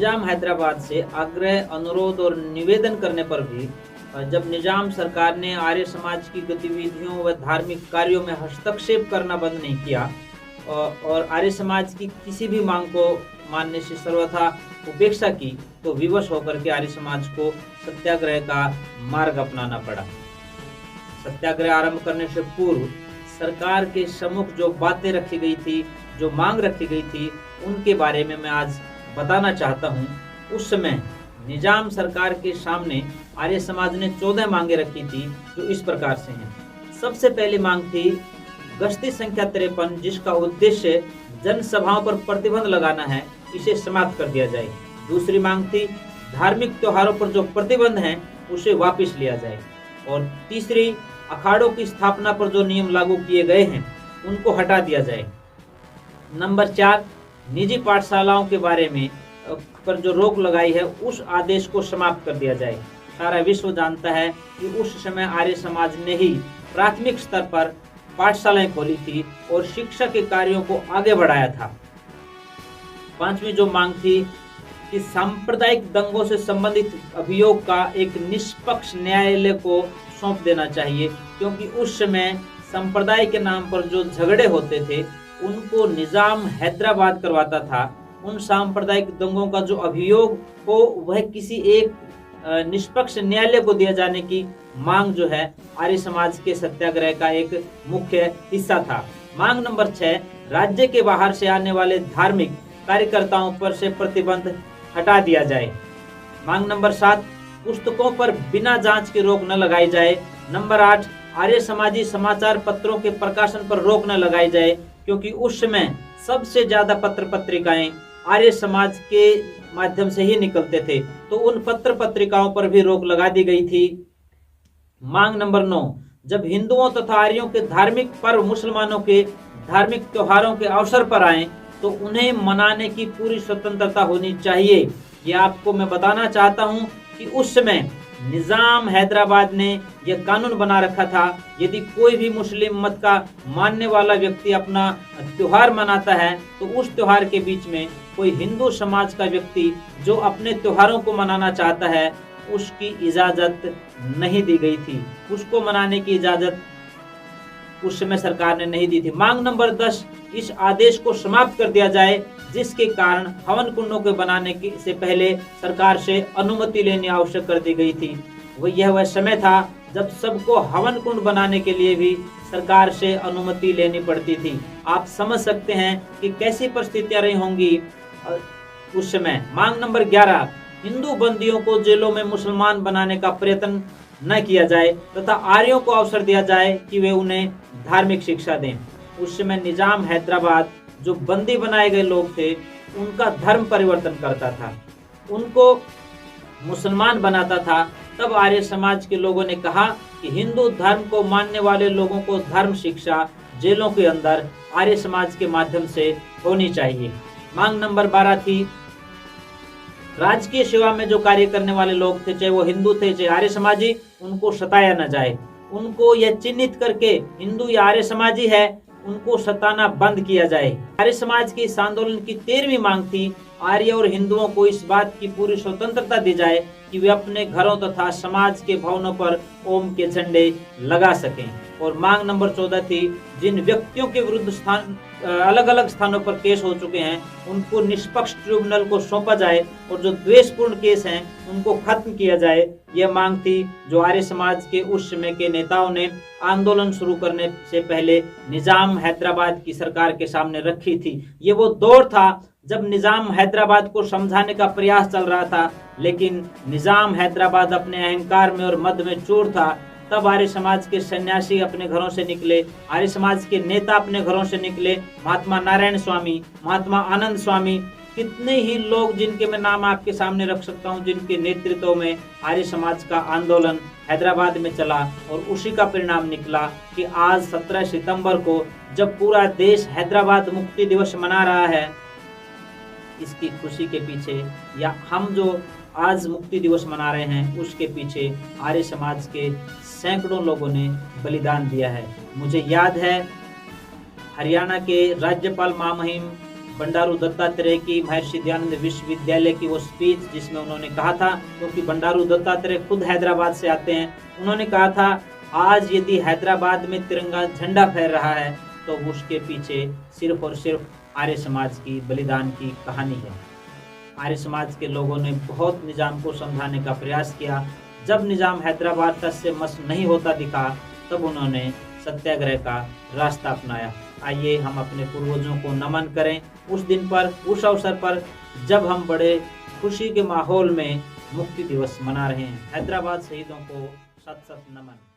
निजाम हैदराबाद से आग्रह, अनुरोध और निवेदन करने पर भी जब निजाम सरकार ने आर्य समाज की गतिविधियों व धार्मिक कार्यों में हस्तक्षेप करना बंद नहीं किया और आर्य समाज की किसी भी मांग को मानने से सर्वथा उपेक्षा की, तो विवश होकर के आर्य समाज को सत्याग्रह का मार्ग अपनाना पड़ा। सत्याग्रह आरंभ करने से पूर्व सरकार के सम्मुख जो बातें रखी गई थी, जो मांग रखी गई थी, उनके बारे में मैं आज बताना चाहता हूं। उस समय निजाम सरकार के सामने आर्य समाज ने 14 मांगे रखी थी, जो इस प्रकार से हैं। सबसे पहली मांग थी गश्ती संख्या 53, जिसका उद्देश्य जनसभाओं पर प्रतिबंध लगाना है, इसे समाप्त कर दिया जाए। दूसरी मांग थी धार्मिक त्योहारों पर जो प्रतिबंध है उसे वापस लिया जाए। और तीसरी, अखाड़ों की स्थापना पर जो नियम लागू किए गए हैं उनको हटा दिया जाए। नंबर 4, निजी पाठशालाओं के बारे में पर जो रोक लगाई है उस आदेश को समाप्त कर दिया जाए। सारा विश्व जानता है कि उस समय आर्य समाज ने ही प्राथमिक स्तर पर पाठशालाएं खोली थी और शिक्षा के कार्यों को आगे बढ़ाया था। पांचवी जो मांग थी कि सांप्रदायिक दंगों से संबंधित अभियोग का एक निष्पक्ष न्यायालय को सौंप देना चाहिए, क्योंकि उस समय संप्रदाय के नाम पर जो झगड़े होते थे उनको निजाम हैदराबाद करवाता था। उन सांप्रदायिक दंगों का जो अभियोग हो वह किसी एक निष्पक्ष न्यायालय को दिया जाने की मांग जो है आर्य समाज के सत्याग्रह का एक मुख्य हिस्सा था। मांग नंबर 6, राज्य के बाहर से आने वाले धार्मिक कार्यकर्ताओं पर से प्रतिबंध हटा दिया जाए। मांग नंबर 7, पुस्तकों पर बिना जांच के रोक न लगाई जाए। नंबर 8, आर्य समाजी समाचार पत्रों के प्रकाशन पर रोक न लगाई जाए, क्योंकि उस समय सबसे ज्यादा पत्र पत्रिकाएं आर्य समाज के माध्यम से ही निकलते थे, तो उन पत्र पत्रिकाओं पर भी रोक लगा दी गई थी। मांग नंबर 9, जब हिंदुओं तथा आर्यों के धार्मिक पर्व मुसलमानों के धार्मिक त्योहारों के अवसर पर आए तो उन्हें मनाने की पूरी स्वतंत्रता होनी चाहिए। ये आपको मैं बताना चाहता हूं कि उस समय निजाम हैदराबाद ने यह कानून बना रखा था, यदि कोई भी मुस्लिम मत का मानने वाला व्यक्ति अपना त्योहार मनाता है तो उस त्योहार के बीच में कोई हिंदू समाज का व्यक्ति जो अपने त्योहारों को मनाना चाहता है उसकी इजाजत नहीं दी गई थी। उसको मनाने की इजाजत उस समय सरकार ने नहीं दी थी। मांग नंबर 10, इस आदेश को समाप्त कर दिया जाए, जिसके कारण हवन कुंडों के बनाने से पहले सरकार से अनुमति लेनी आवश्यक कर दी गई थी। वह समय था जब सबको हवन कुंड बनाने के लिए भी सरकार से अनुमति लेनी पड़ती थी। आप समझ सकते हैं कि कैसी परिस्थितियां रही होंगी उस समय। मांग नंबर 11, हिंदू बंदियों को जेलों में मुसलमान बनाने का प्रयत्न न किया जाए तथा आर्यों को अवसर दिया जाए कि वे उन्हें धार्मिक शिक्षा दें। उस समय निजाम हैदराबाद जो बंदी बनाए गए लोग थे उनका धर्म परिवर्तन करता था, उनको मुसलमान बनाता था। तब आर्य समाज के लोगों ने कहा कि हिंदू धर्म को मानने वाले लोगों को धर्म शिक्षा जेलों के अंदर आर्य समाज के माध्यम से होनी चाहिए। मांग नंबर 12 थी, राजकीय सेवा में जो कार्य करने वाले लोग थे, चाहे वो हिंदू थे चाहे आर्य समाजी, उनको सताया न जाए। उनको यह चिन्हित करके हिंदू या आर्य समाजी है उनको सताना बंद किया जाए। आर्य समाज के इस आंदोलन की 13वीं मांग थी, आर्य और हिंदुओं को इस बात की पूरी स्वतंत्रता दी जाए कि वे अपने घरों तथा समाज के भवनों पर ओम के झंडे लगा सकें। और मांग नंबर 14 थी, जिन व्यक्तियों के विरुद्ध अलग अलग स्थानों पर केस हो चुके हैं उनको निष्पक्ष ट्रिब्यूनल को सौंपा जाए और जो द्वेषपूर्ण केस हैं उनको खत्म किया जाए। यह मांग थी जो आर्य समाज के उस समय के नेताओं ने आंदोलन शुरू करने से पहले निजाम हैदराबाद की सरकार के सामने रखी थी। ये वो दौर था जब निजाम हैदराबाद को समझाने का प्रयास चल रहा था, लेकिन निजाम हैदराबाद अपने अहंकार में और मद में चूर था। तब आर्य समाज के सन्यासी अपने घरों से निकले, आर्य समाज के नेता अपने घरों से निकले। महात्मा नारायण स्वामी, महात्मा आनंद स्वामी, कितने ही लोग जिनके मैं नाम आपके सामने रख सकता हूं, जिनके नेतृत्व में आर्य समाज का आंदोलन हैदराबाद में चला। और उसी का परिणाम निकला कि आज 17 सितंबर को जब पूरा देश हैदराबाद मुक्ति दिवस मना रहा है, इसकी खुशी के पीछे या हम जो आज मुक्ति दिवस मना रहे हैं उसके पीछे आर्य समाज के सैकड़ों लोगों ने बलिदान दिया है। मुझे याद है हरियाणा के राज्यपाल महामहिम बंडारू दत्तात्रेय की महर्षि दयानंद विश्वविद्यालय की वो स्पीच जिसमें उन्होंने कहा था, क्योंकि बंडारू दत्तात्रेय खुद हैदराबाद से आते हैं, उन्होंने कहा था आज यदि हैदराबाद में तिरंगा झंडा फहर रहा है तो उसके पीछे सिर्फ और सिर्फ आर्य समाज की बलिदान की कहानी है। आर्य समाज के लोगों ने बहुत निजाम को समझाने का प्रयास किया। जब निजाम हैदराबाद तक से मस नहीं होता दिखा तब उन्होंने सत्याग्रह का रास्ता अपनाया। आइए हम अपने पूर्वजों को नमन करें उस दिन पर, उस अवसर पर जब हम बड़े खुशी के माहौल में मुक्ति दिवस मना रहे हैं। हैदराबाद शहीदों को सत सत नमन।